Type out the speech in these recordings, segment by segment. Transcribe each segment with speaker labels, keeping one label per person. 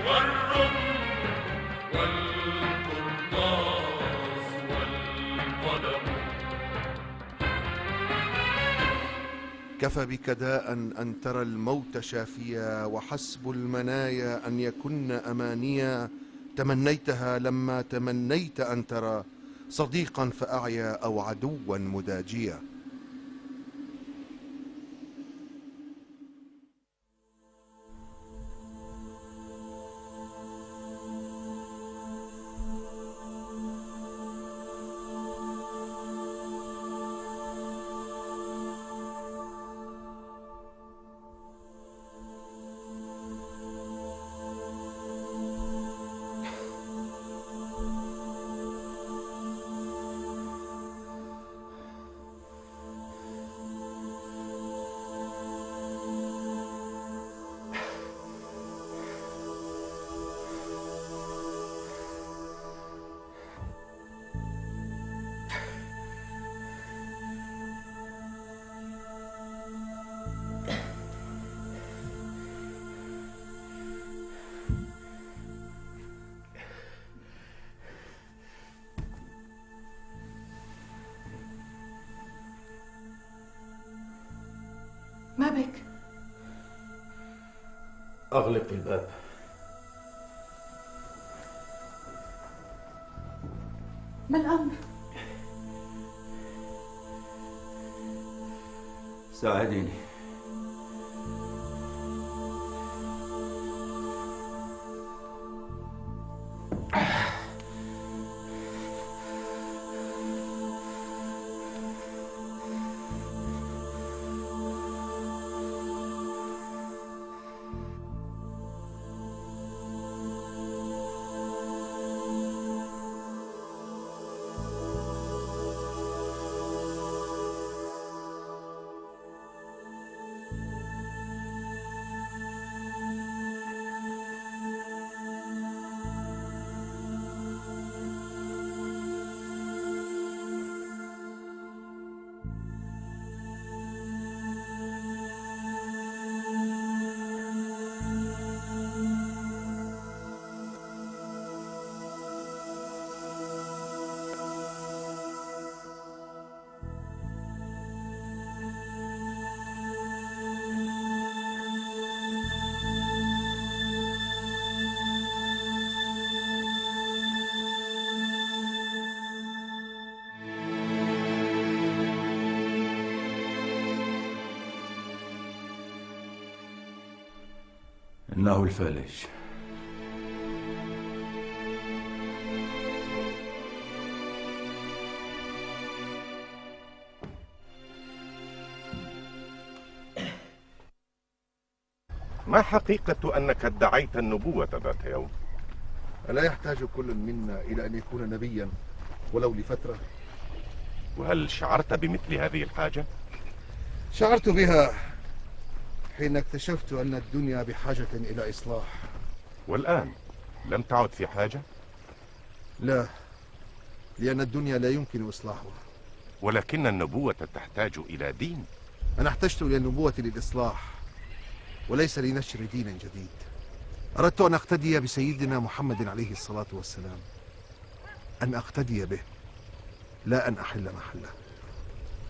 Speaker 1: والرمح والقرطاس والقلم.
Speaker 2: كفى بك داء أن ترى الموت شافيا، وحسب المنايا أن يكن أمانيا. تمنيتها لما تمنيت أن ترى صديقا فأعيا أو عدوا مداجيا.
Speaker 3: ما بك؟
Speaker 4: أغلق الباب.
Speaker 3: ما الأمر؟
Speaker 4: ساعديني. إنه الفالج.
Speaker 5: ما حقيقة أنك ادعيت النبوة ذات يوم؟
Speaker 2: ألا يحتاج كل منا إلى أن يكون نبيا ولو لفترة؟
Speaker 5: وهل شعرت بمثل هذه الحاجة؟
Speaker 2: شعرت بها حين اكتشفت أن الدنيا بحاجة إلى إصلاح.
Speaker 5: والآن لم تعد في حاجة؟
Speaker 2: لا، لأن الدنيا لا يمكن إصلاحها.
Speaker 5: ولكن النبوة تحتاج إلى دين.
Speaker 2: أنا احتجت إلى النبوة للإصلاح وليس لنشر دين جديد. أردت أن أقتدي بسيدنا محمد عليه الصلاة والسلام، أن أقتدي به لا أن أحل محله.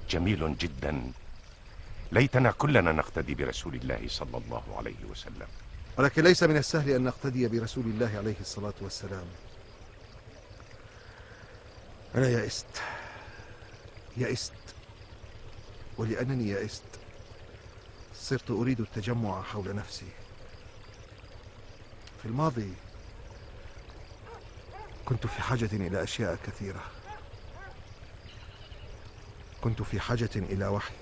Speaker 5: جميل جدا. ليتنا كلنا نقتدي برسول الله صلى الله عليه وسلم.
Speaker 2: ولكن ليس من السهل أن نقتدي برسول الله عليه الصلاة والسلام. أنا يئست، ولأنني يئست صرت أريد التجمع حول نفسي. في الماضي كنت في حاجة إلى أشياء كثيرة. كنت في حاجة إلى وحي،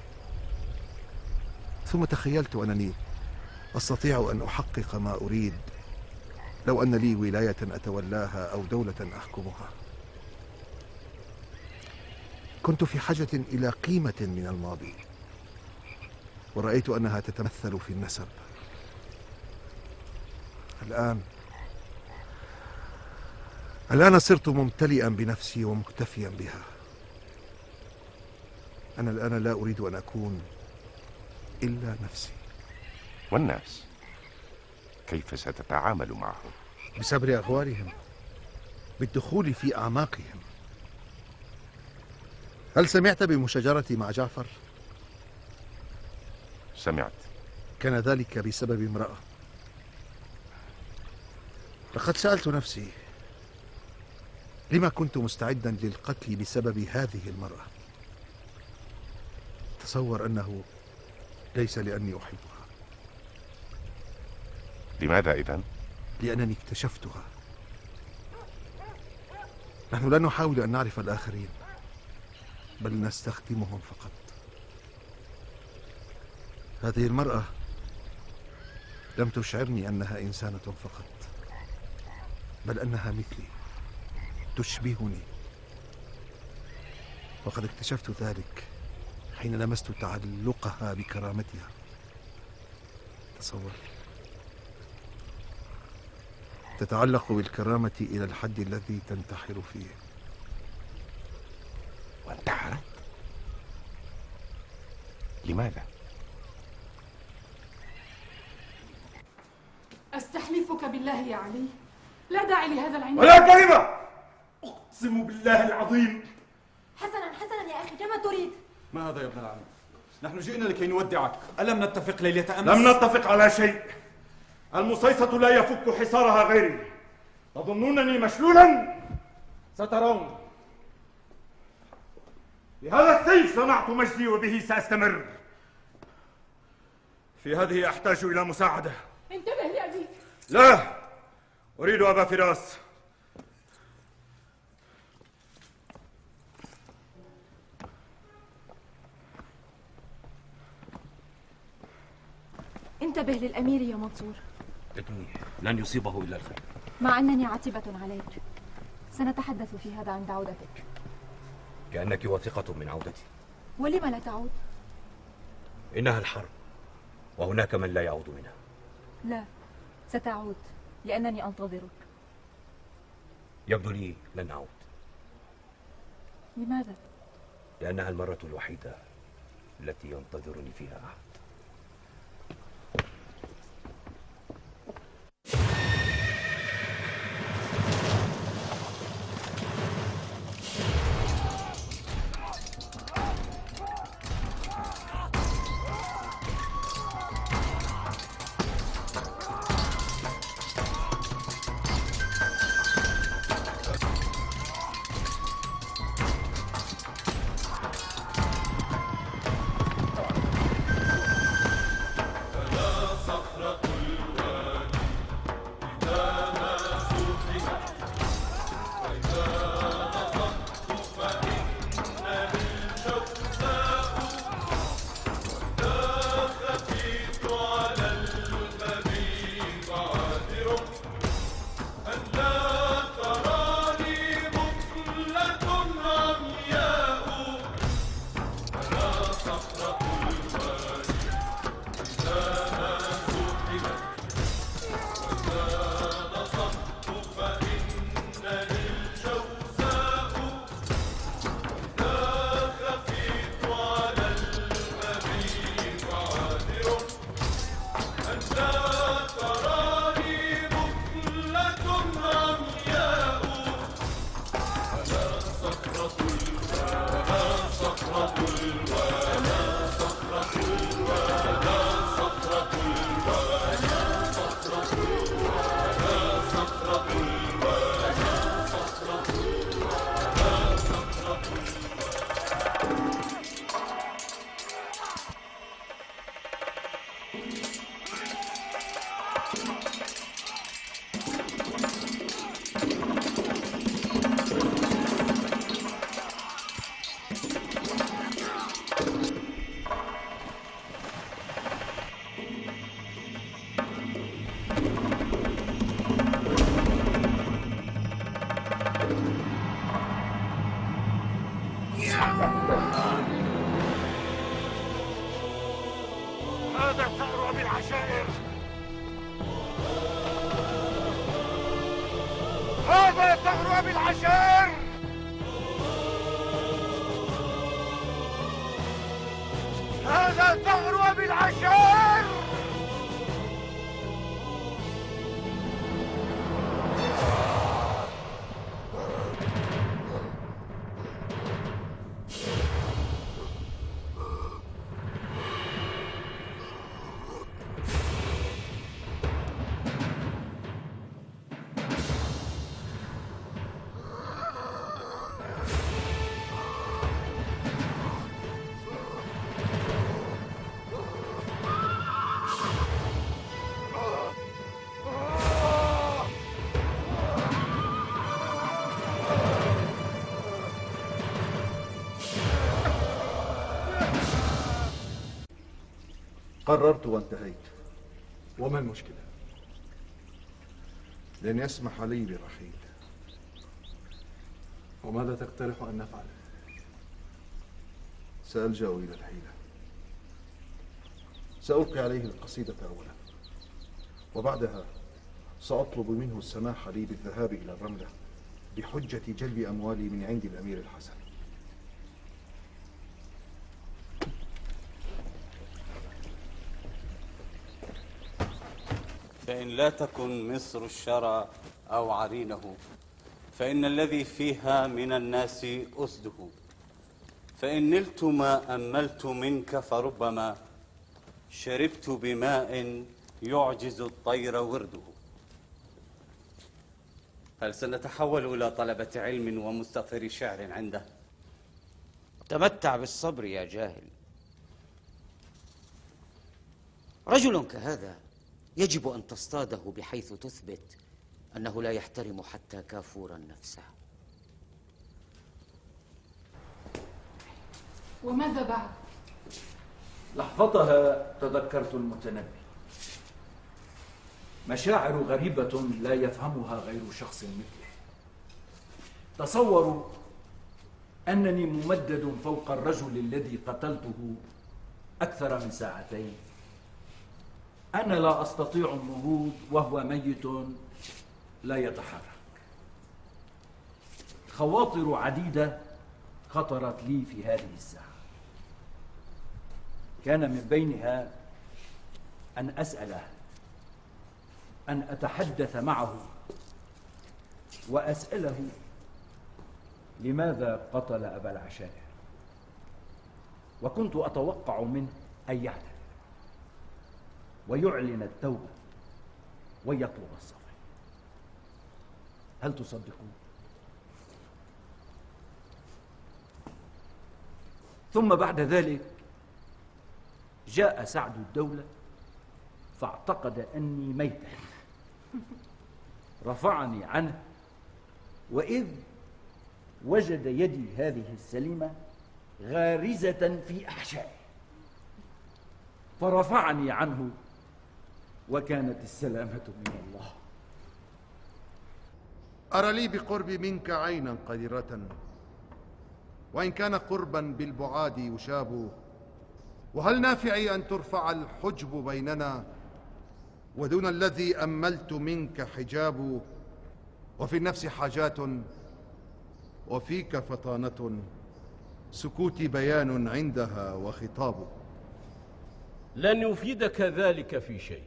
Speaker 2: ثم تخيلت أنني أستطيع أن أحقق ما أريد لو أن لي ولاية أتولاها أو دولة أحكمها. كنت في حاجة إلى قيمة من الماضي، ورأيت أنها تتمثل في النسب. الآن صرت ممتلئا بنفسي ومكتفيا بها. أنا الآن لا أريد أن أكون إلا نفسي.
Speaker 5: والناس كيف ستتعامل معهم؟
Speaker 2: بسبر أغوارهم، بالدخول في أعماقهم. هل سمعت بمشاجرتي مع جعفر؟
Speaker 5: سمعت.
Speaker 2: كان ذلك بسبب امرأة. لقد سألت نفسي لما كنت مستعدا للقتل بسبب هذه المرأة. تصور أنه ليس لأني أحبها.
Speaker 5: لماذا إذن؟
Speaker 2: لأنني اكتشفتها. نحن لا نحاول أن نعرف الآخرين، بل نستخدمهم فقط. هذه المرأة لم تشعرني أنها إنسانة فقط، بل أنها مثلي، تشبهني. وقد اكتشفت ذلك حين لمست تعلقها بكرامتها. تصور، تتعلق بالكرامة إلى الحد الذي تنتحر فيه.
Speaker 5: وانتحرت؟ لماذا؟
Speaker 3: أستحلفك بالله يا علي، لا داعي لهذا العناد.
Speaker 6: ولا كلمة! أقسم بالله العظيم.
Speaker 7: حسنا يا أخي، كما تريد.
Speaker 6: ما هذا يا ابن العم؟ نحن جئنا لكي نودعك. ألم نتفق ليلة أمس؟
Speaker 8: لم نتفق على شيء. المصيصة لا يفك حصارها غيري. تظنونني مشلولا؟ سترون. بهذا السيف صنعت مجدي وبه سأستمر. في هذه أحتاج إلى مساعدة.
Speaker 3: انتبه لأبيك.
Speaker 8: لا، أريد أبا فراس.
Speaker 7: انتبه للأمير يا منصور.
Speaker 9: ابني لن يصيبه إلا الخير.
Speaker 7: مع أنني عاتبة عليك، سنتحدث في هذا عند عودتك.
Speaker 9: كأنك واثقة من عودتي.
Speaker 7: ولم لا تعود؟
Speaker 9: إنها الحرب، وهناك من لا يعود منها.
Speaker 7: لا، ستعود، لأنني أنتظرك.
Speaker 9: يبدو لي لن أعود.
Speaker 7: لماذا؟
Speaker 9: لأنها المرة الوحيدة التي ينتظرني فيها أحد.
Speaker 8: هذا ثأر أبي العشائر. هذا ثأر أبي العشائر. هذا ثأر أبي العشائر.
Speaker 2: قررت وانتهيت.
Speaker 8: وما المشكلة؟
Speaker 2: لن يسمح لي بالرحيل.
Speaker 8: وماذا تقترح أن نفعل؟
Speaker 2: سألجأ إلى الحيلة. سألقي عليه القصيدة أولا، وبعدها سأطلب منه السماح لي بالذهاب إلى الرملة بحجة جلب أموالي من عند الأمير الحسن.
Speaker 10: فإن لا تكن مصر الشرى أو عرينه، فإن الذي فيها من الناس أسده. فإن نلت ما أملت منك فربما شربت بماء يعجز الطير ورده. هل سنتحول إلى طلبة علم ومستثر شعر عنده؟
Speaker 11: تمتع بالصبر يا جاهل. رجل كهذا يجب أن تصطاده بحيث تثبت أنه لا يحترم حتى كافورا نفسه.
Speaker 3: وماذا بعد؟
Speaker 4: لحظتها تذكرت المتنبي. مشاعر غريبة لا يفهمها غير شخص مثله. تصوروا أنني ممدد فوق الرجل الذي قتلته أكثر من ساعتين. أنا لا أستطيع النهوض وهو ميت لا يتحرك. خواطر عديدة خطرت لي في هذه الساعة، كان من بينها أن أسأله، أن أتحدث معه وأسأله لماذا قتل أبا العشائر، وكنت أتوقع منه أن يعتذر ويعلن التوبة ويطلب الصفح. هل تصدقون؟ ثم بعد ذلك جاء سعد الدولة فاعتقد أني ميتا، رفعني عنه، وإذ وجد يدي هذه السليمة غارزة في أحشائي فرفعني عنه، وكانت السلامة من الله.
Speaker 2: أرى لي بقرب منك عينا قذرة، وإن كان قربا بالبعاد يشاب. وهل نافعي أن ترفع الحجب بيننا، ودون الذي أملت منك حجاب. وفي النفس حاجات وفيك فطانة، سكوتي بيان عندها وخطاب.
Speaker 12: لن يفيدك ذلك في شيء،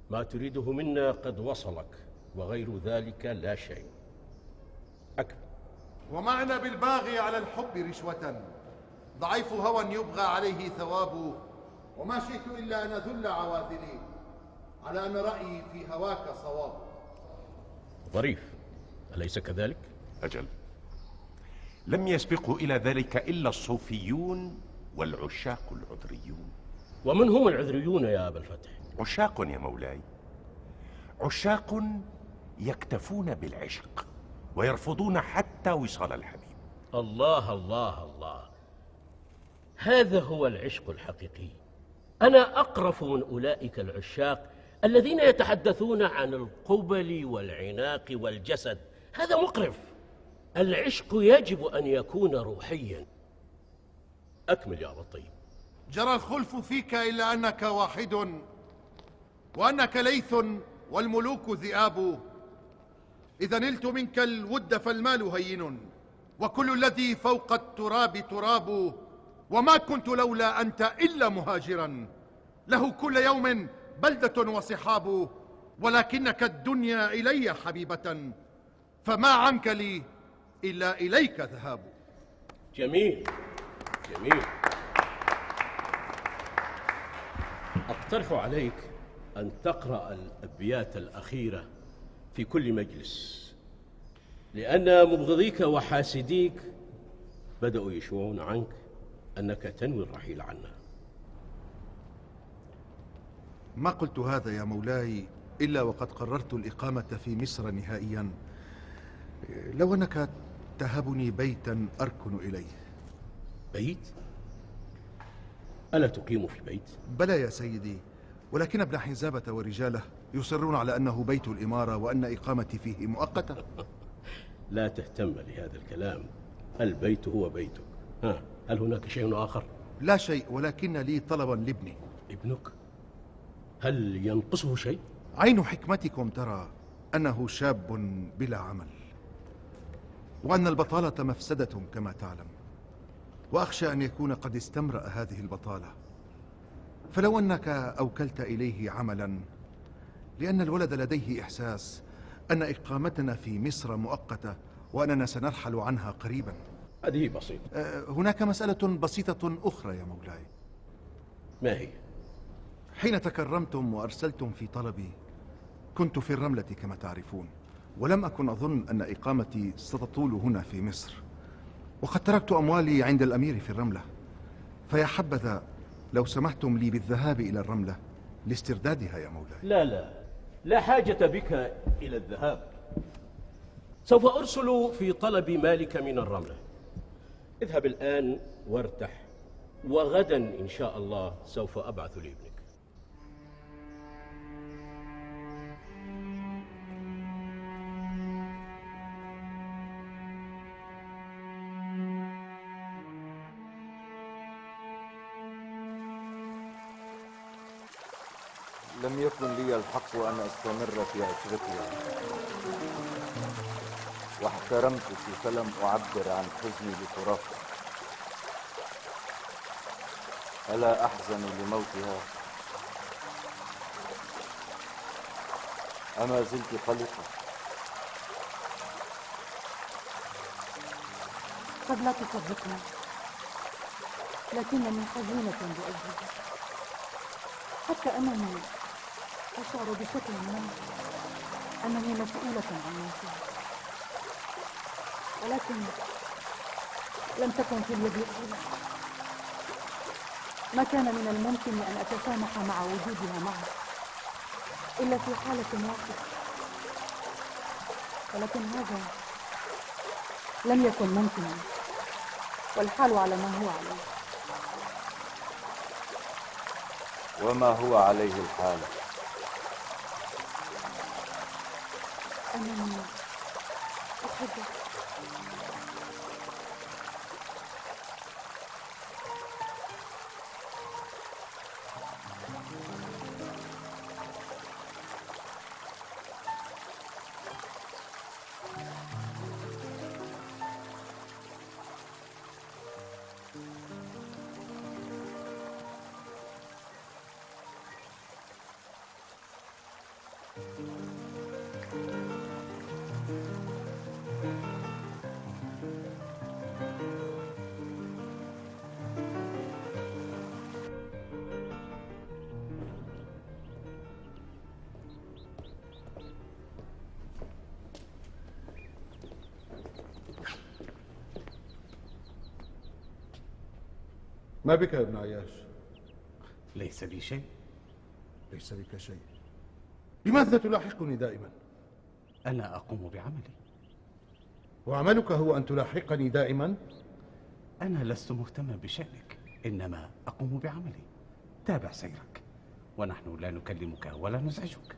Speaker 12: ما تريده منا قد وصلك، وغير ذلك لا شيء. أكمل.
Speaker 2: ومعنى بالباغي على الحب رشوة، ضعيف هوى يبغى عليه ثواب. وما شئت إلا أن أذل عواذلي على أن رأيي في هواك صواب.
Speaker 12: ظريف، أليس كذلك؟
Speaker 5: أجل، لم يسبقوا إلى ذلك إلا الصوفيون والعشاق العذريون.
Speaker 12: ومن هم العذريون يا أبا الفتح؟
Speaker 5: عشاق يا مولاي، عشاق يكتفون بالعشق ويرفضون حتى وصال الحبيب.
Speaker 12: الله الله الله، هذا هو العشق الحقيقي. أنا أقرف من أولئك العشاق الذين يتحدثون عن القبل والعناق والجسد. هذا مقرف. العشق يجب أن يكون روحيا. أكمل يا أبا الطيب.
Speaker 2: جرى الخلف فيك إلا أنك واحد، وأنك ليث والملوك ذئاب. إذا نلت منك الود فالمال هين، وكل الذي فوق التراب تراب. وما كنت لولا أنت إلا مهاجرا، له كل يوم بلدة وصحاب. ولكنك الدنيا إلي حبيبة، فما عنك لي إلا إليك ذهاب.
Speaker 12: جميل جميل. أقترح عليك أن تقرأ الأبيات الأخيرة في كل مجلس، لأن مبغضيك وحاسديك بدأوا يشوعون عنك أنك تنوي الرحيل عنا.
Speaker 2: ما قلت هذا يا مولاي إلا وقد قررت الإقامة في مصر نهائيا، لو أنك تهبني بيتا أركن إليه.
Speaker 12: بيت؟ ألا تقيم في بيت؟
Speaker 2: بلى يا سيدي، ولكن ابن حنزابة ورجاله يصرون على أنه بيت الإمارة وأن إقامتي فيه مؤقتة.
Speaker 12: لا تهتم لهذا الكلام، البيت هو بيتك. هل هناك شيء آخر؟
Speaker 2: لا شيء، ولكن لي طلبا لابني.
Speaker 12: ابنك؟ هل ينقصه شيء؟
Speaker 2: عين حكمتكم ترى أنه شاب بلا عمل، وأن البطالة مفسدة كما تعلم، وأخشى أن يكون قد استمرأ هذه البطالة، فلو أنك أوكلت إليه عملا، لأن الولد لديه إحساس أن إقامتنا في مصر مؤقتة وأننا سنرحل عنها قريبا.
Speaker 12: هذه بسيطة.
Speaker 2: هناك مسألة بسيطة أخرى يا مولاي.
Speaker 12: ما هي؟
Speaker 2: حين تكرمتم وأرسلتم في طلبي كنت في الرملة كما تعرفون، ولم أكن أظن أن إقامتي ستطول هنا في مصر، وقد تركت أموالي عند الأمير في الرملة، فيا حبذا لو سمحتم لي بالذهاب إلى الرملة لاستردادها يا مولاي.
Speaker 12: لا حاجة بك إلى الذهاب. سوف أرسل في طلب مالك من الرملة. اذهب الآن وارتح، وغدا إن شاء الله سوف أبعث لابنك.
Speaker 13: لم يكن لي الحق أن أستمر في عشرتها، واحترمت فلم أعبر عن حزني بفراقها. ألا أحزن لموتها؟ أما زلت قلقا؟
Speaker 14: قد لا تصدقني، لكنني حزينة لأجلها، حتى أنني أشعر بشكل ما أنني مسؤولة عن موتها، ولكن لم تكن في اليد الأولى. ما كان من الممكن أن أتسامح مع وجودها معه إلا في حالة واحدة، ولكن هذا لم يكن ممكنا، والحال على ما هو عليه.
Speaker 13: وما هو عليه الحال؟
Speaker 14: أنني أحبك.
Speaker 2: ما بك يا ابن عياش؟
Speaker 10: ليس بي شيء.
Speaker 2: ليس بك شيء؟ لماذا تلاحقني دائما؟
Speaker 10: أنا أقوم بعملي.
Speaker 2: وعملك هو أن تلاحقني دائما؟
Speaker 10: أنا لست مهتما بشأنك، إنما أقوم بعملي. تابع سيرك، ونحن لا نكلمك ولا نزعجك.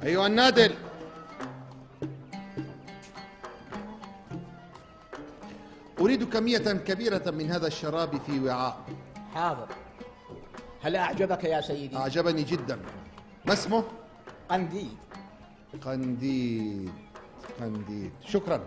Speaker 2: أيها النادل، أريد كمية كبيرة من هذا الشراب في وعاء.
Speaker 15: حاضر. هل أعجبك يا سيدي؟
Speaker 2: أعجبني جدا. ما اسمه؟
Speaker 15: قنديد.
Speaker 2: قنديد. شكرا.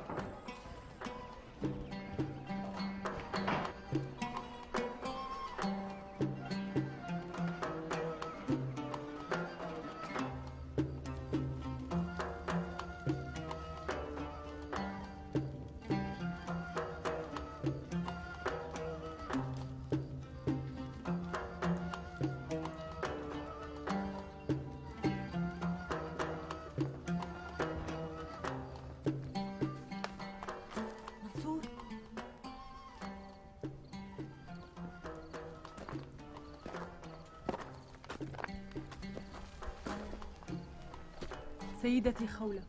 Speaker 16: سيدتي خولة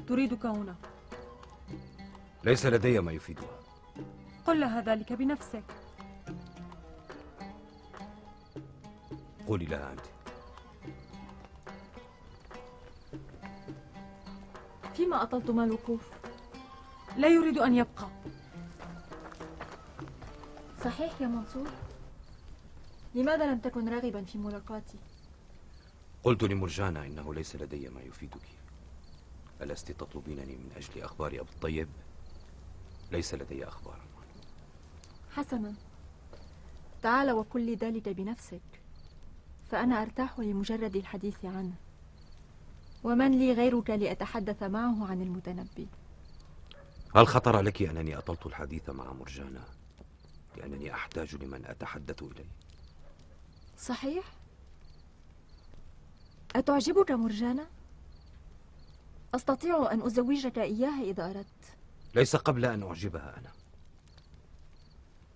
Speaker 16: تريدك هنا.
Speaker 9: ليس لدي ما يفيدها.
Speaker 16: قل لها ذلك بنفسك.
Speaker 9: قولي لها أنت.
Speaker 7: فيما أطلتما الوقوف؟
Speaker 16: لا يريد أن يبقى.
Speaker 7: صحيح يا منصور؟ لماذا لم تكن راغبا في ملاقاتي؟
Speaker 9: قلت لمرجانة إنه ليس لدي ما يفيدك. ألست تطلبينني من أجل أخبار أبي الطيب؟ ليس لدي أخبار.
Speaker 7: حسنا، تعال وقل لي ذلك بنفسك، فأنا أرتاح لمجرد الحديث عنه، ومن لي غيرك لأتحدث معه عن المتنبي؟
Speaker 9: هل خطر لك أنني أطلت الحديث مع مرجانة لأنني أحتاج لمن أتحدث إليه؟
Speaker 7: صحيح؟ أتعجبك مرجانة؟ أستطيع أن أزوجك إياها إذا أردت.
Speaker 9: ليس قبل أن أعجبها أنا.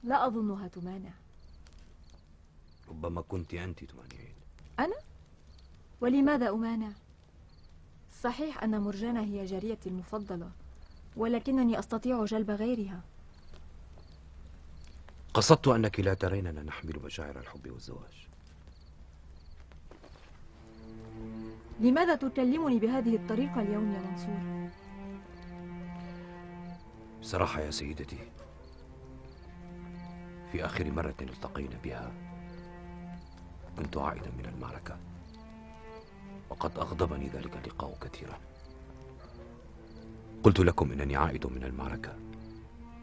Speaker 7: لا أظنها تمانع.
Speaker 9: ربما كنت أنت تمانعين.
Speaker 7: أنا؟ ولماذا أمانع؟ صحيح أن مرجانة هي جاريتي المفضلة، ولكنني أستطيع جلب غيرها.
Speaker 9: قصدت أنك لا تريننا نحمل مشاعر الحب والزواج.
Speaker 7: لماذا تكلمني بهذه الطريقة اليوم يا منصور؟
Speaker 9: بصراحة يا سيدتي، في آخر مرة التقينا بها كنت عائدا من المعركة، وقد أغضبني ذلك اللقاء كثيرا. قلت لكم إنني عائد من المعركة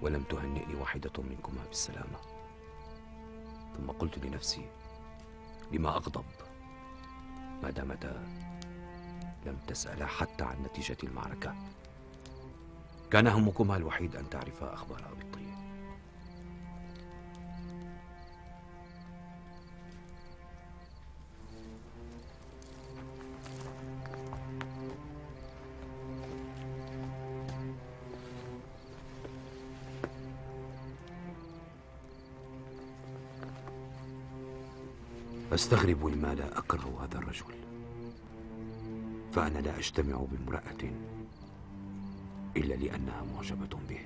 Speaker 9: ولم تهنئني واحدة منكما بالسلامة. ثم قلت لنفسي: لما أغضب ما دامتا لم تسألا حتى عن نتيجة المعركة. كان همكما الوحيد أن تعرفا أخبار أبي الطيب. أستغرب لما لا أكره هذا الرجل، فأنا لا أجتمع بامرأة إلا لأنها معجبة به.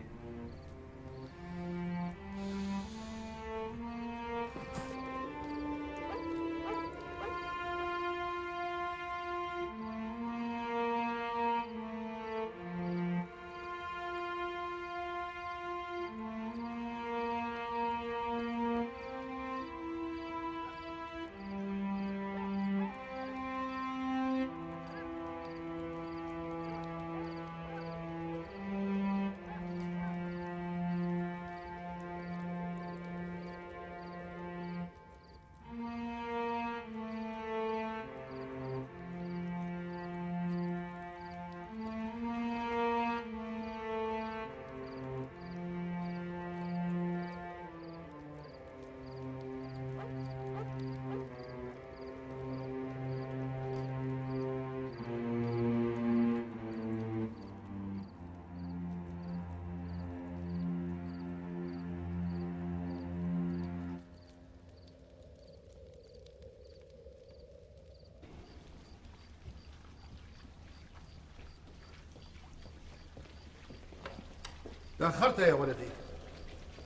Speaker 2: تأخرت يا ولدي.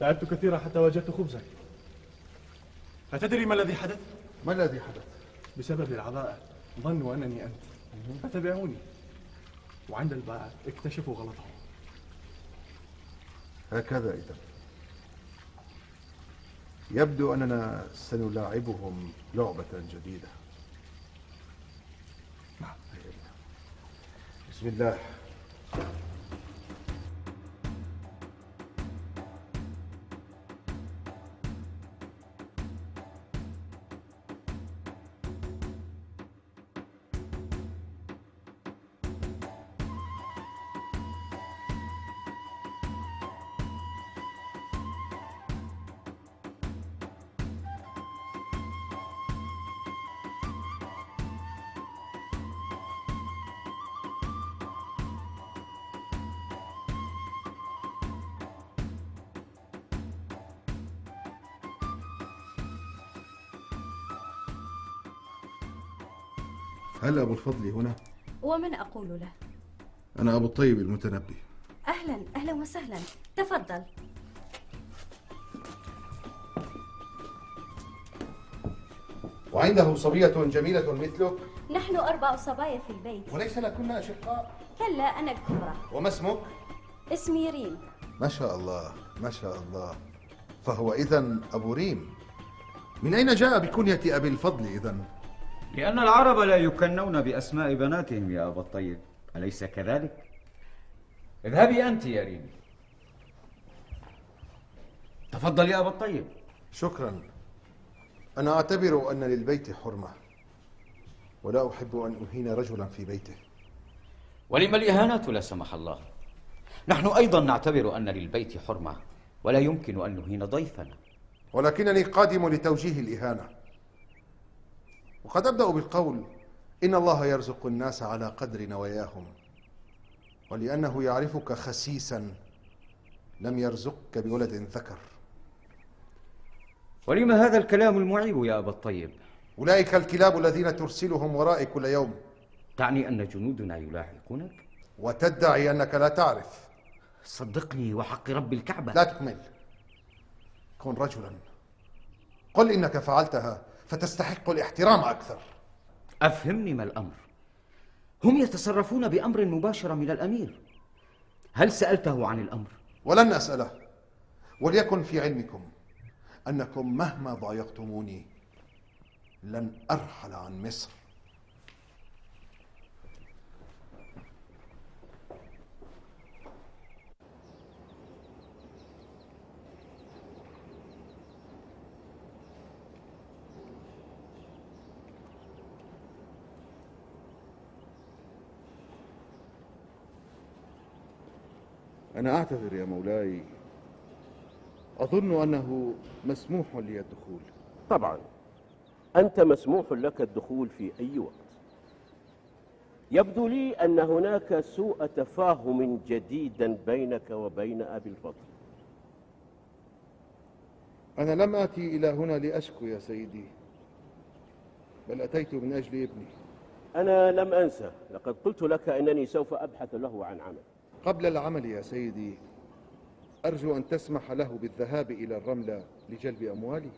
Speaker 8: تعبت كثيرا حتى وجدت خبزك. أتدري ما الذي حدث؟
Speaker 2: ما الذي حدث؟
Speaker 8: بسبب العباءة ظنوا أنني أنت، فتبعوني، وعند الباب اكتشفوا غلطهم.
Speaker 2: هكذا إذا يبدو أننا سنلاعبهم لعبة جديدة. بسم الله. هل أبو الفضل هنا؟
Speaker 17: ومن أقول له؟
Speaker 2: أنا أبو الطيب المتنبي.
Speaker 17: أهلا أهلا وسهلا، تفضل.
Speaker 2: وعنده صبية جميلة مثلك؟
Speaker 17: نحن 4 صبايا في البيت.
Speaker 2: وليس لكن أشقاء؟
Speaker 17: كلا، أنا الكبرى.
Speaker 2: وما اسمك؟
Speaker 17: اسمي ريم.
Speaker 2: ما شاء الله ما شاء الله، فهو إذن أبو ريم. من أين جاء بكنية أبي الفضل إذن؟
Speaker 4: لأن العرب لا يكنون بأسماء بناتهم يا أبا الطيب، أليس كذلك؟ اذهبي أنت يا ريم. تفضل يا أبا الطيب.
Speaker 2: شكرا. أنا أعتبر أن للبيت حرمة، ولا أحب أن أهين رجلا في بيته.
Speaker 11: ولم الإهانة لا سمح الله؟ نحن أيضا نعتبر أن للبيت حرمة، ولا يمكن أن نهين ضيفنا.
Speaker 2: ولكنني قادم لتوجيه الإهانة، وقد أبدأ بالقول: إن الله يرزق الناس على قدر نواياهم، ولأنه يعرفك خسيسا لم يرزقك بولد ذكر.
Speaker 11: ولم هذا الكلام المعيب يا أبا الطيب؟
Speaker 2: أولئك الكلاب الذين ترسلهم ورائي كل يوم.
Speaker 11: تعني أن جنودنا يلاحقونك؟
Speaker 2: وتدعي أنك لا تعرف.
Speaker 11: صدقني وحق رب الكعبة.
Speaker 2: لا تكمل، كن رجلا. قل إنك فعلتها فتستحق الاحترام أكثر.
Speaker 11: أفهمني ما الأمر. هم يتصرفون بأمر مباشر من الأمير، هل سألته عن الأمر؟
Speaker 2: ولن أسأله، وليكن في علمكم أنكم مهما ضايقتموني لن أرحل عن مصر. أنا أعتذر يا مولاي، أظن أنه مسموح لي الدخول.
Speaker 12: طبعا أنت مسموح لك الدخول في أي وقت. يبدو لي أن هناك سوء تفاهم جديدا بينك وبين أبي الفضل.
Speaker 2: أنا لم آتي إلى هنا لأشكو يا سيدي، بل أتيت من أجل ابني.
Speaker 12: أنا لم أنسى، لقد قلت لك أنني سوف أبحث له عن عمل.
Speaker 2: قبل العمل يا سيدي، أرجو أن تسمح له بالذهاب إلى الرملة لجلب أموالي.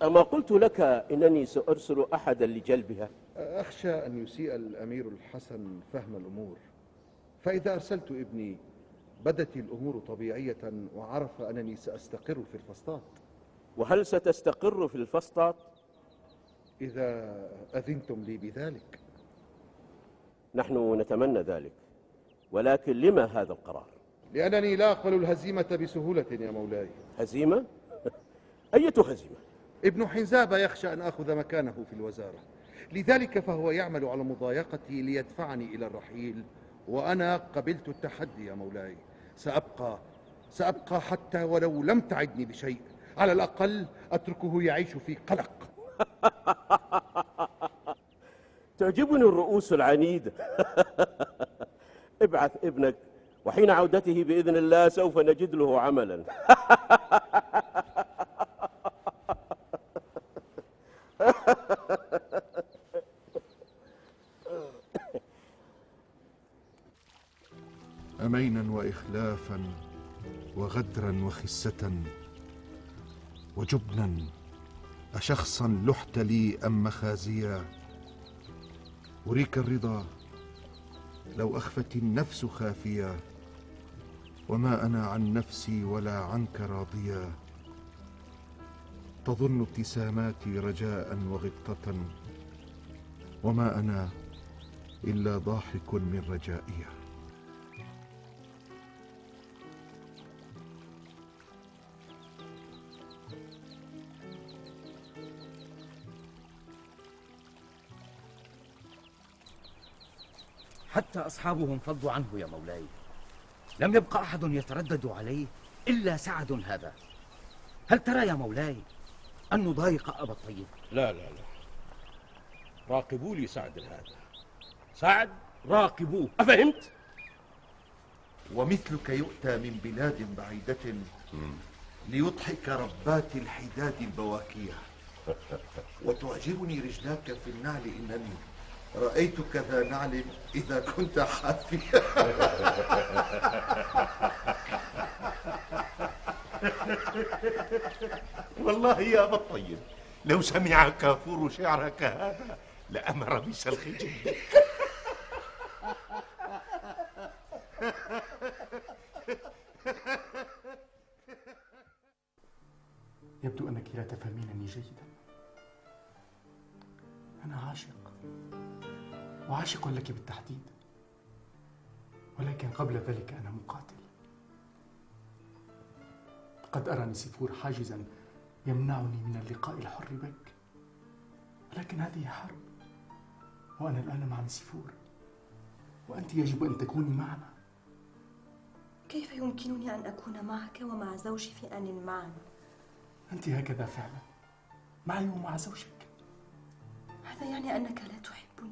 Speaker 12: أما قلت لك إنني سأرسل أحدا لجلبها؟
Speaker 2: أخشى أن يسيء الأمير الحسن فهم الأمور، فإذا أرسلت ابني بدت الأمور طبيعية وعرف أنني سأستقر في الفسطاط.
Speaker 12: وهل ستستقر في الفسطاط؟
Speaker 2: إذا أذنتم لي بذلك.
Speaker 12: نحن نتمنى ذلك، ولكن لما هذا القرار؟
Speaker 2: لأنني لا أقبل الهزيمة بسهولة يا مولاي.
Speaker 12: هزيمة؟ أية هزيمة؟
Speaker 2: ابن حنزابة يخشى أن آخذ مكانه في الوزارة، لذلك فهو يعمل على مضايقتي ليدفعني إلى الرحيل، وأنا قبلت التحدي يا مولاي. سأبقى حتى ولو لم تعدني بشيء، على الأقل أتركه يعيش في قلق.
Speaker 12: تعجبني الرؤوس العنيدة. ابعث ابنك، وحين عودته بإذن الله سوف نجد له عملا.
Speaker 2: أمينا وإخلافا وغدرا وخسة وجبنا، أشخصا لحت لي أم مخازيا؟ أريك الرضا لو أخفت النفس خافيا، وما أنا عن نفسي ولا عنك راضيا. تظن ابتساماتي رجاء وغبطة، وما أنا إلا ضاحك من رجائي.
Speaker 11: حتى أصحابهم فضوا عنه يا مولاي، لم يبقى أحد يتردد عليه إلا سعد هذا. هل ترى يا مولاي أن نضايق أبا الطيب؟
Speaker 12: لا لا لا، راقبوا لي سعد هذا. سعد راقبوه، أفهمت؟
Speaker 2: ومثلك يؤتى من بلاد بعيدة ليضحك ربات الحداد البواكية، وتعجبني رجلاك في النعل إنني رأيتك ذا نعل إذا كنت حافيا.
Speaker 5: والله يا أبا الطيب لو سمع كافور شعرك هذا لأمر بسلخ جلدك.
Speaker 18: يبدو أنك لا تفهمينني جيدا. أنا عاشق، وعاشق لك بالتحديد، ولكن قبل ذلك أنا مقاتل. قد أرى نسيفور حاجزا يمنعني من اللقاء الحر بك، ولكن هذه حرب، وأنا الآن مع نسيفور، وأنت يجب أن تكوني معنا.
Speaker 19: كيف يمكنني أن أكون معك ومع زوجي في آن معا؟
Speaker 18: أنت هكذا فعلا، معي ومع زوجك.
Speaker 19: هذا يعني أنك لا تحبني.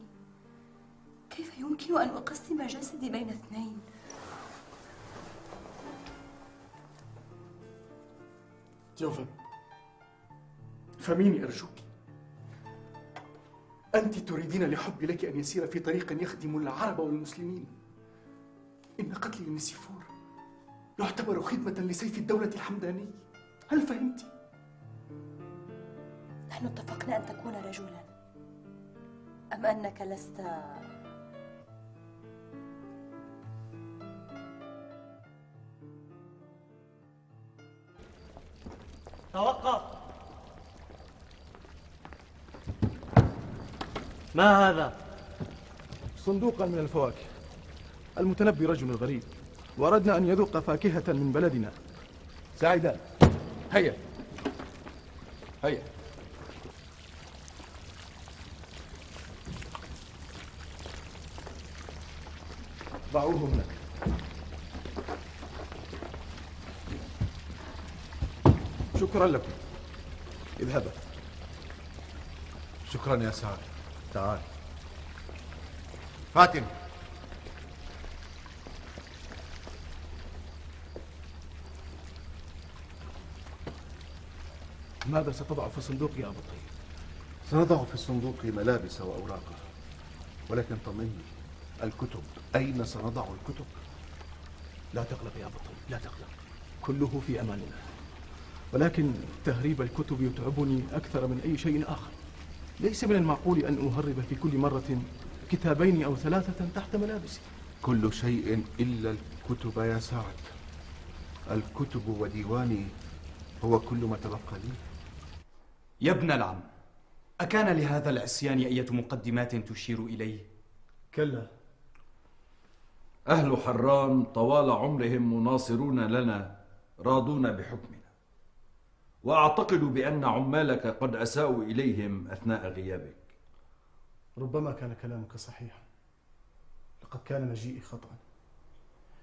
Speaker 19: كيف يمكن أن أقسم جسدي بين اثنين؟
Speaker 18: جوفن، فهميني أرجوك. أنت تريدين لحبي لك أن يسير في طريق يخدم العرب والمسلمين. إن قتلي لنسيفور يعتبر خدمة لسيف الدولة الحمداني. هل فهمت؟
Speaker 19: نحن اتفقنا أن تكون رجلا، أم أنك لست؟
Speaker 20: توقف! ما هذا؟
Speaker 21: صندوقا من الفواكه. المتنبي رجل غريب، وأردنا أن يذوق فاكهة من بلدنا. سعيدان، هيا هيا. ضعوه هناك. شكرا لكم، اذهبا.
Speaker 2: شكرا يا سعد. تعال. فاتن،
Speaker 21: ماذا ستضع في الصندوق يا أبا الطيب؟
Speaker 2: سنضع في الصندوق ملابس وأوراقه، ولكن طمني، الكتب أين سنضع الكتب؟
Speaker 21: لا تقلق يا أبا الطيب، لا تقلق، كله في أمان الله. ولكن تهريب الكتب يتعبني أكثر من أي شيء آخر. ليس من المعقول أن أهرب في كل مرة كتابين أو ثلاثة تحت ملابسي.
Speaker 2: كل شيء إلا الكتب يا سعد. الكتب وديواني هو كل ما تبقى لي.
Speaker 6: يا ابن العم، أكان لهذا العصيان أية مقدمات تشير إليه؟
Speaker 21: كلا.
Speaker 22: أهل حران طوال عمرهم مناصرون لنا راضون بحكمنا، وأعتقد بأن عمالك قد أساءوا إليهم أثناء غيابك.
Speaker 18: ربما كان كلامك صحيحا، لقد كان مجيئي خطأ،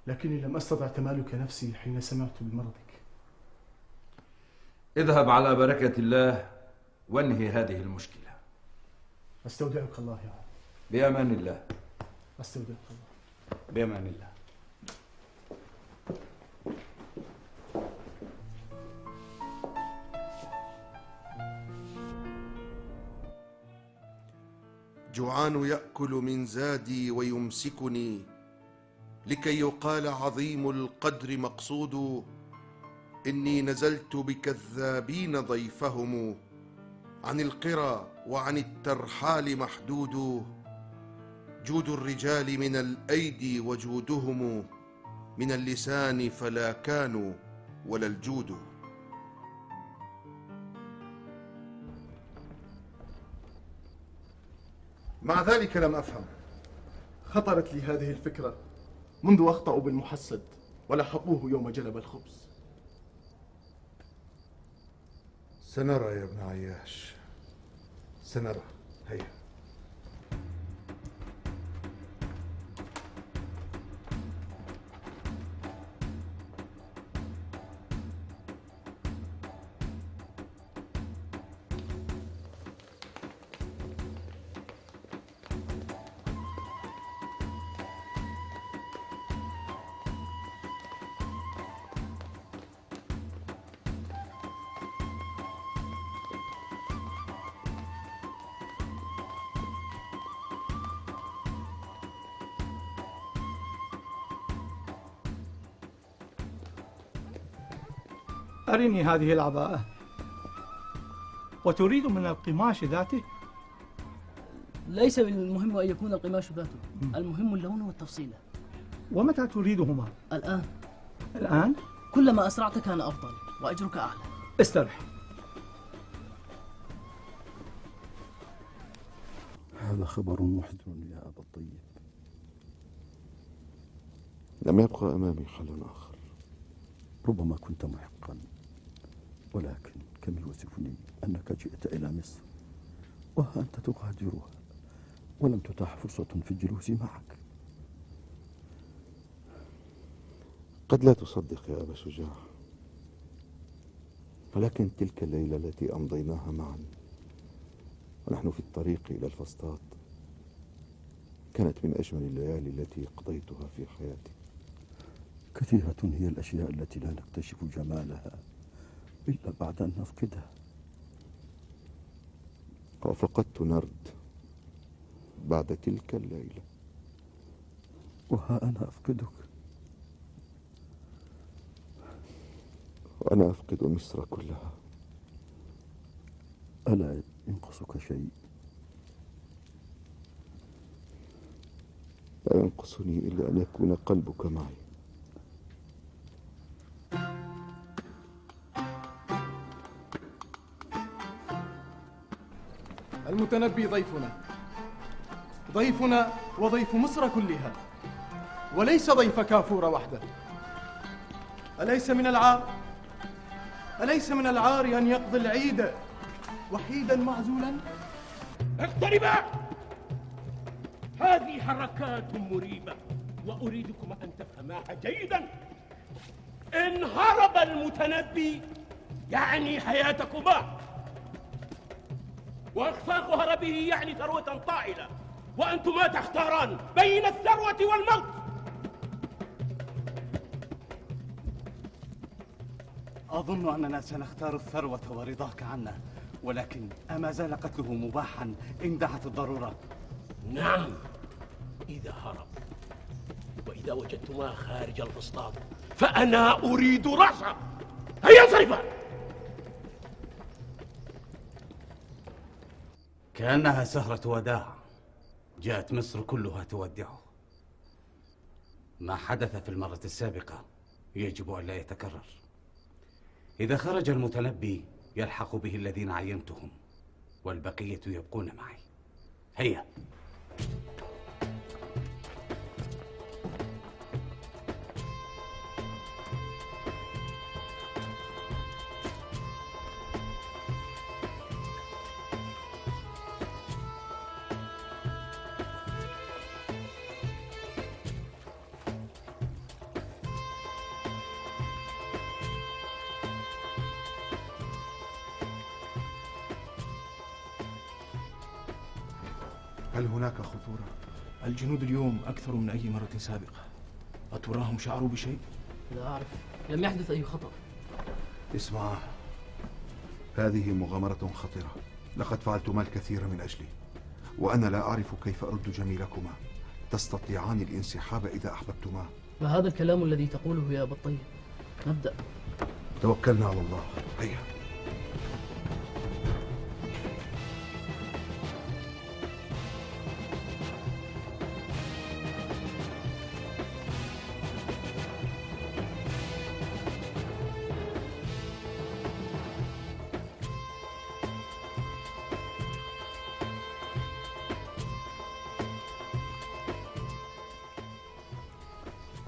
Speaker 18: لكني لم أستطع تمالك نفسي حين سمعت بمرضك.
Speaker 22: اذهب على بركة الله وانهي هذه المشكلة.
Speaker 18: أستودعك الله يا عم.
Speaker 22: بأمان الله.
Speaker 18: أستودعك الله.
Speaker 6: بأمان الله.
Speaker 2: جوعان يأكل من زادي ويمسكني، لكي يقال عظيم القدر مقصود. إني نزلت بكذابين ضيفهم، عن القرى وعن الترحال محدود. جود الرجال من الأيدي وجودهم، من اللسان فلا كانوا ولا الجود.
Speaker 18: مع ذلك لم أفهم. خطرت لي هذه الفكرة منذ أخطأوا بالمحسد ولحقوه يوم جلب الخبز.
Speaker 2: سنرى يا ابن عياش، سنرى. هيا.
Speaker 21: أرني هذه العباءة. وتريد من القماش ذاته؟
Speaker 1: ليس بالمهم أن يكون القماش ذاته، المهم اللون والتفصيلة.
Speaker 21: ومتى تريدهما؟
Speaker 1: الآن.
Speaker 21: الآن؟
Speaker 1: كلما أسرعت كان أفضل وأجرك أعلى.
Speaker 21: استرح.
Speaker 3: هذا خبر محزن يا أبا الطيب.
Speaker 2: لم يبقى أمامي حل آخر.
Speaker 3: ربما كنت محقا، ولكن كم يؤسفني أنك جئت إلى مصر وها أنت تغادرها ولم تتاح فرصة في الجلوس معك.
Speaker 2: قد لا تصدق يا أبا شجاع، ولكن تلك الليلة التي أمضيناها معا ونحن في الطريق إلى الفسطاط كانت من أجمل الليالي التي قضيتها في حياتي.
Speaker 3: كثيرة هي الأشياء التي لا نكتشف جمالها إلا بعد أن نفقدها.
Speaker 2: وفقدت نرد بعد تلك الليلة،
Speaker 3: وها أنا أفقدك،
Speaker 2: وأنا أفقد مصر كلها.
Speaker 3: ألا ينقصك شيء؟
Speaker 2: لا ينقصني إلا أن يكون قلبك معي.
Speaker 21: المتنبي ضيفنا وضيف مصر كلها، وليس ضيف كافور وحده. أليس من العار أن يقضي العيد وحيدا معزولا؟
Speaker 12: اقتربا! هذه حركات مريبة وأريدكم أن تفهماها جيدا. إن هرب المتنبي يعني حياتكما، وإخفاق هربه يعني ثروة طائلة، وأنتما تختاران بين الثروة والموت.
Speaker 10: أظن أننا سنختار الثروة ورضاك عنا، ولكن أما زال قتله مباحا إن دعت الضرورة؟
Speaker 12: نعم، إذا هرب، وإذا وجدتما خارج الفسطاط فأنا أريد رأسه. هيا انصرفا!
Speaker 10: كأنها سهرة وداع، جاءت مصر كلها تودعه. ما حدث في المرة السابقة يجب أن لا يتكرر. إذا خرج المتنبي يلحق به الذين عينتهم، والبقية يبقون معي. هيا.
Speaker 2: هل هناك خطورة؟
Speaker 21: الجنود اليوم أكثر من أي مرة سابقة. أتراهم شعروا بشيء؟
Speaker 1: لا أعرف، لم يحدث أي خطر.
Speaker 2: اسمع، هذه مغامرة خطرة. لقد فعلتما الكثير من أجلي، وأنا لا أعرف كيف أرد جميلكما. تستطيعان الانسحاب إذا أحببتما.
Speaker 1: ما هذا الكلام الذي تقوله يا أبا الطيب؟ نبدأ.
Speaker 2: توكلنا على الله. هيا.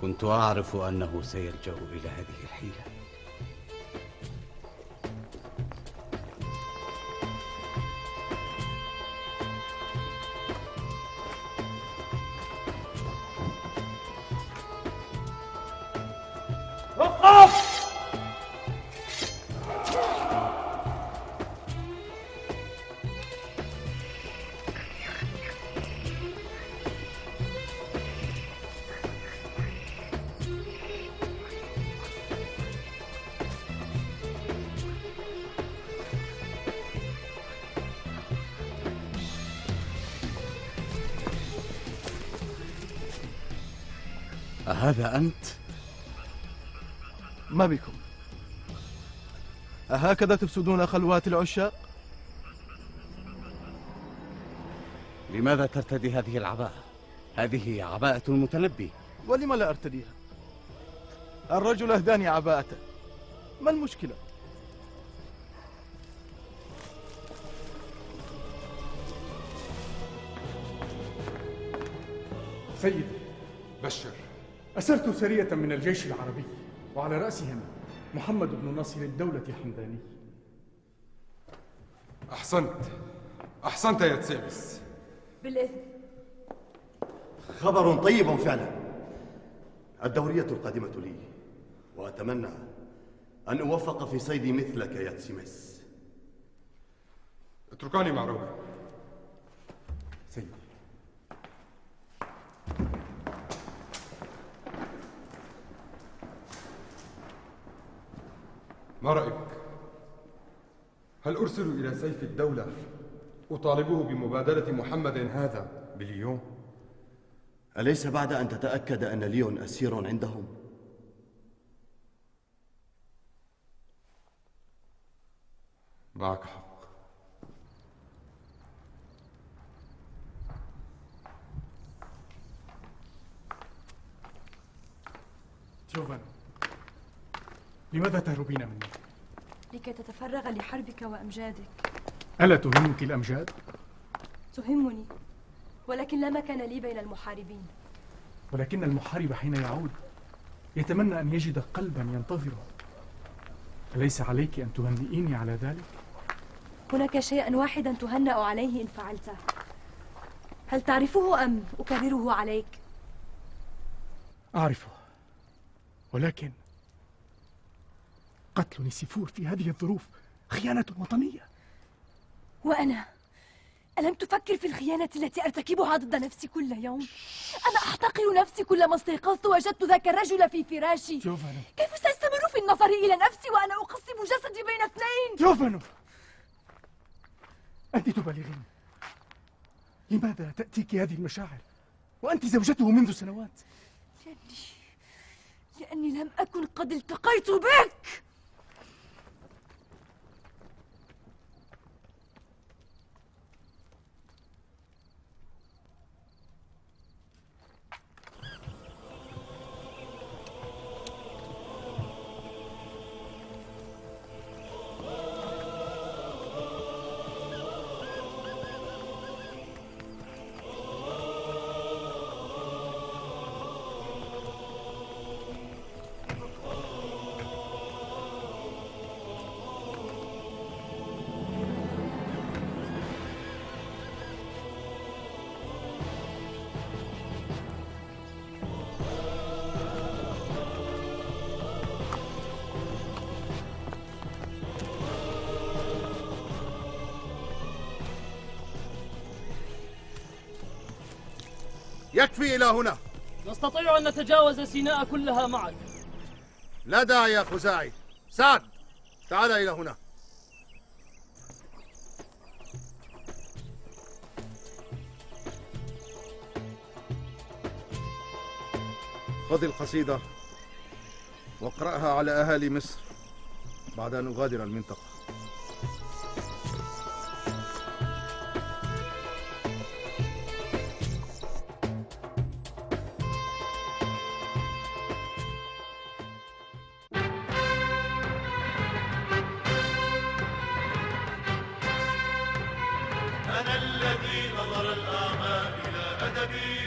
Speaker 10: كنت أعرف أنه سيلجأ إلى هذه الحيلة.
Speaker 12: وقف!
Speaker 10: أهذا أنت؟
Speaker 21: ما بكم؟ أهكذا تفسدون خلوات العشاق؟
Speaker 10: لماذا ترتدي هذه العباءة؟ هذه عباءة المتنبي.
Speaker 21: ولم لا أرتديها؟ الرجل أهداني عباءته، ما المشكلة؟
Speaker 18: سيدي
Speaker 8: بشر.
Speaker 18: أسرت سرية من الجيش العربي وعلى رأسهم محمد بن ناصر الدولة حمداني.
Speaker 8: أحسنت يا تسيبس.
Speaker 19: بالإذن.
Speaker 13: خبر طيب فعلا. الدورية القادمة لي، وأتمنى أن أوفق في صيد مثلك يا تسيمس.
Speaker 8: اتركاني مع روحي.
Speaker 18: سيدي.
Speaker 8: ما رأيك؟ هل أرسل إلى سيف الدولة أطالبه بمبادلة محمد هذا بليون؟
Speaker 13: أليس بعد أن تتأكد أن ليون أسير عندهم؟
Speaker 8: معك حق.
Speaker 18: جوفانو، لماذا تهربين مني؟
Speaker 19: لكي تتفرغ لحربك وأمجادك.
Speaker 18: ألا تهمك الأمجاد؟
Speaker 19: تهمني، ولكن لا مكان لي بين المحاربين.
Speaker 18: ولكن المحارب حين يعود يتمنى أن يجد قلبا ينتظره. أليس عليك أن تهنئيني على ذلك؟
Speaker 19: هناك شيئا واحدا تهنأ عليه إن فعلته. هل تعرفه أم أكرره عليك؟
Speaker 18: أعرفه، ولكن قتل نسيفور في هذه الظروف خيانة وطنية.
Speaker 19: وأنا ألم تفكر في الخيانة التي أرتكبها ضد نفسي كل يوم؟ أنا أحتقر نفسي كلما استيقظت وجدت ذاك الرجل في فراشي.
Speaker 18: جوفانو،
Speaker 19: كيف سأستمر في النظر إلى نفسي وأنا أقسم جسدي بين اثنين؟
Speaker 18: جوفانو، أنت تبالغين. لماذا تأتيك هذه المشاعر وأنت زوجته منذ سنوات؟
Speaker 19: لأني لم أكن قد التقيت بك.
Speaker 2: يكفي إلى هنا.
Speaker 1: نستطيع أن نتجاوز سيناء كلها معك.
Speaker 2: لا داعي يا خزاعي. سعد، تعال إلى هنا. خذ القصيدة واقرأها على أهالي مصر بعد أن أغادر المنطقة.
Speaker 14: أنا الذي نظر الأعمى إلى أدبي